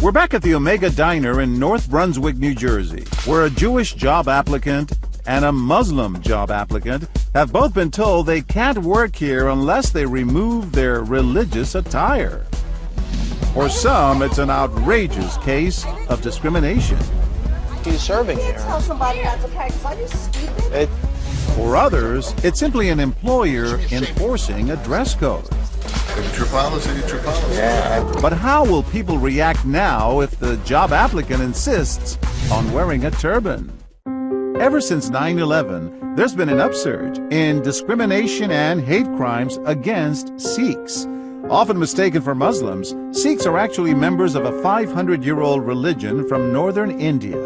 We're back at the Omega Diner in North Brunswick, New Jersey, where a Jewish job applicant and a Muslim job applicant have both been told they can't work here unless they remove their religious attire. For some, it's an outrageous case of discrimination. He's serving here. You can't tell somebody that's okay, because are you stupid? For others, it's simply an employer enforcing a dress code. True policy. Yeah. But how will people react now if the job applicant insists on wearing a turban? Ever since 9/11, there's been an upsurge in discrimination and hate crimes against Sikhs. Often mistaken for Muslims, Sikhs are actually members of a 500-year-old religion from northern India.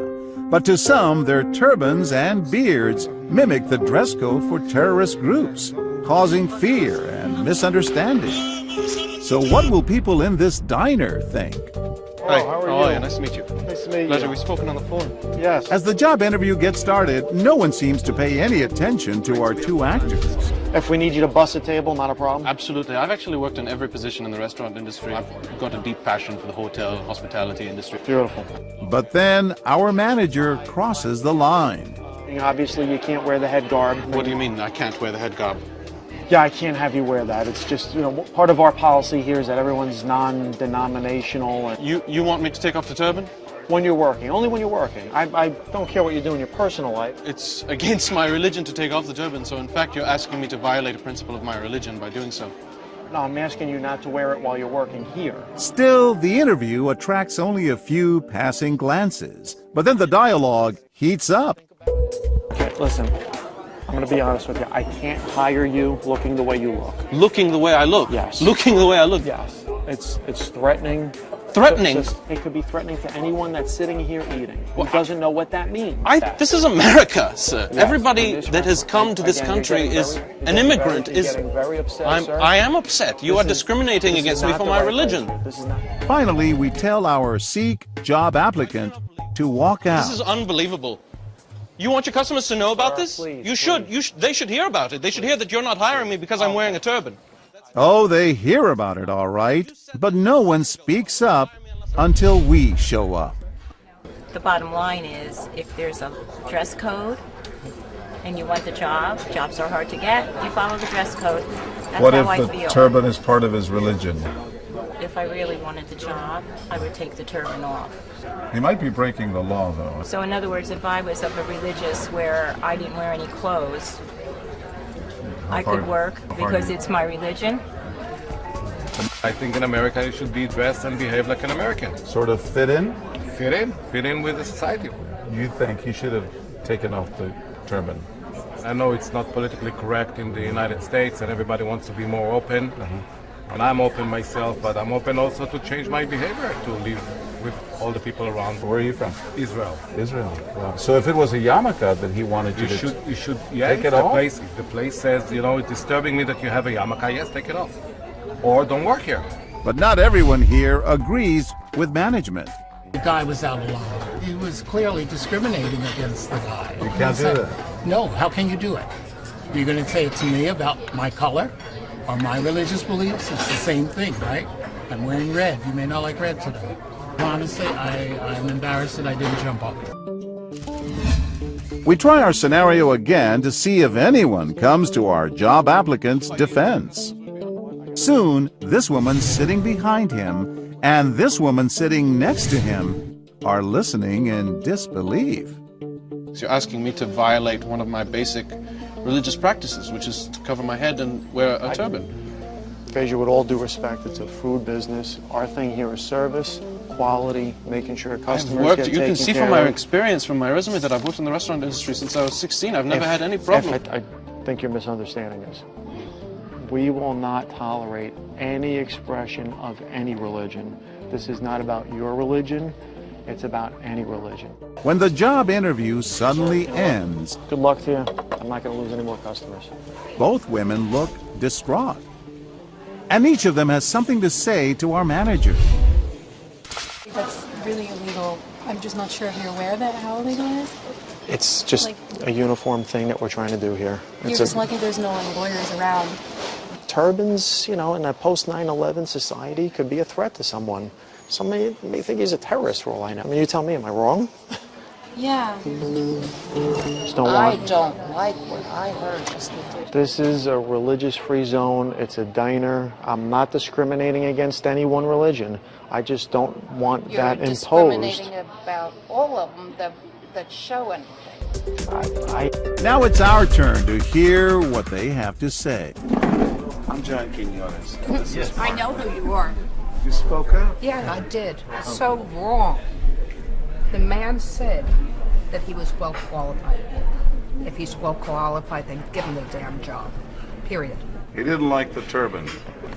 But to some, their turbans and beards mimic the dress code for terrorist groups, causing fear and misunderstanding. So what will people in this diner think? Hi, how are you? Nice to meet you. Nice to meet you. Pleasure. We've spoken on the phone. Yes. As the job interview gets started, no one seems to pay any attention to our two actors. If we need you to bus a table, not a problem. Absolutely. I've actually worked in every position in the restaurant industry. I've got a deep passion for the hotel, hospitality industry. Beautiful. But then our manager crosses the line. Obviously, you can't wear the head garb. What do you mean I can't wear the head garb? Yeah, I can't have you wear that. It's just, part of our policy here is that everyone's non-denominational. You want me to take off the turban? When you're working, only when you're working. I don't care what you do in your personal life. It's against my religion to take off the turban, so in fact you're asking me to violate a principle of my religion by doing so. No, I'm asking you not to wear it while you're working here. Still, the interview attracts only a few passing glances. But then the dialogue heats up. Okay, listen, I'm going to be honest with you. I can't hire you looking the way you look. Looking the way I look? Yes. Looking the way I look? Yes. It's threatening. Threatening? It could be threatening to anyone that's sitting here eating who doesn't know what that means. This is America, sir. Yes, Everybody in this that has come to this again, you're country getting is very- an you're immigrant. getting very upset, sir. I am upset. You are discriminating This is against me not for the my right religion. place. This is not. Finally, we tell our Sikh job applicant to walk out. This is unbelievable. You want your customers to know about this? Please, You should. They should hear about it. They should hear that you're not hiring me because I'm wearing a turban. Oh, they hear about it, all right. But no one speaks up until we show up. The bottom line is, if there's a dress code and you want the job, jobs are hard to get, you follow the dress code. That's What how if I the feel. turban is part of his religion? If I really wanted the job, I would take the turban off. He might be breaking the law, though. So in other words, if I was of a religious where I didn't wear any clothes, I could work because it's my religion. I think in America you should be dressed and behave like an American. Sort of fit in? Fit in with the society. You think he should have taken off the turban? I know it's not politically correct in the United States and everybody wants to be more open. And I'm open myself, but I'm open also to change my behavior, to live with all the people around. Where are you from? Israel. Israel. Wow. So if it was a yarmulke that he wanted you to You should, take if it the off? Place, if the place says, it's disturbing me that you have a yarmulke, yes, take it off. Or don't work here. But not everyone here agrees with management. The guy was out of line. He was clearly discriminating against the guy. You can't do that. No, how can you do it? You're going to say it to me about my color or my religious beliefs? It's the same thing, right? I'm wearing red. You may not like red today. Honestly, I'm embarrassed that I didn't jump up. We try our scenario again to see if anyone comes to our job applicant's defense. Soon, this woman sitting behind him and this woman sitting next to him are listening in disbelief. So you're asking me to violate one of my basic religious practices, which is to cover my head and wear a turban. Beja, with all due respect, it's a food business. Our thing here is service, quality, making sure customers get You can taken see care from my of. experience, from my resume, that I've worked in the restaurant industry since I was 16. I've never had any problem. I think you're misunderstanding us. We will not tolerate any expression of any religion. This is not about your religion. It's about any religion. When the job interview suddenly ends, Good luck to you. I'm not going to lose any more customers. both women look distraught. And each of them has something to say to our manager. That's really illegal. I'm just not sure if you're aware of that, how illegal it is. It's just a uniform thing that we're trying to do here. You're just lucky there's no lawyers around. Turbans, in a post 9/11 society could be a threat to someone. Somebody may think he's a terrorist for all I know. I mean, you tell me, am I wrong? Yeah. Just don't I want. don't like what I heard just today. This is a religious-free zone. It's a diner. I'm not discriminating against any one religion. I just don't want that You're imposed. discriminating about all of them that show anything. Now it's our turn to hear what they have to say. I'm John Quinones. Yes. I know who you are. You spoke up? Yeah, I did. So wrong. The man said that he was well qualified. If he's well qualified, then give him the damn job. Period. He didn't like the turban.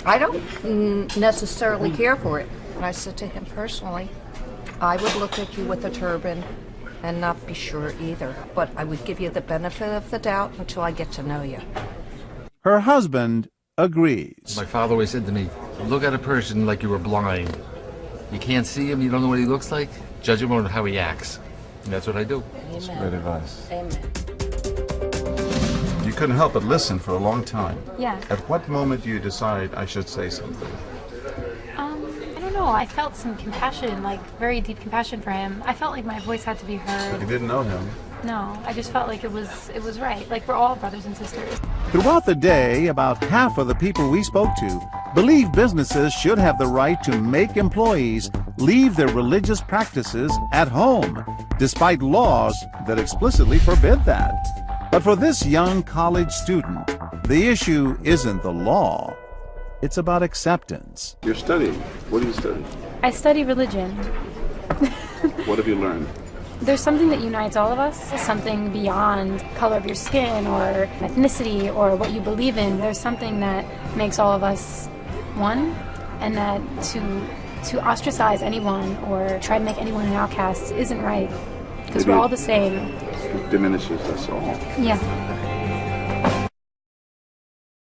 I don't necessarily care for it. And I said to him personally, I would look at you with a turban and not be sure either. But I would give you the benefit of the doubt until I get to know you. Her husband agrees. My father always said to me, look at a person like you were blind. You can't see him, you don't know what he looks like. Judge him on how he acts. And that's what I do. That's great advice. Amen. You couldn't help but listen for a long time. Yeah. At what moment do you decide I should say something? I don't know. I felt some compassion, like very deep compassion for him. I felt like my voice had to be You heard. didn't know him. No, I just felt like it was right. Like we're all brothers and sisters. Throughout the day, about half of the people we spoke to believe businesses should have the right to make employees leave their religious practices at home, despite laws that explicitly forbid that. But for this young college student, the issue isn't the law. It's about acceptance. You're studying. What do you study? I study religion. What have you learned? There's something that unites all of us, something beyond color of your skin or ethnicity or what you believe in. There's something that makes all of us one, and that to ostracize anyone or try to make anyone an outcast isn't right, because we're all the same. It diminishes us all. Yeah.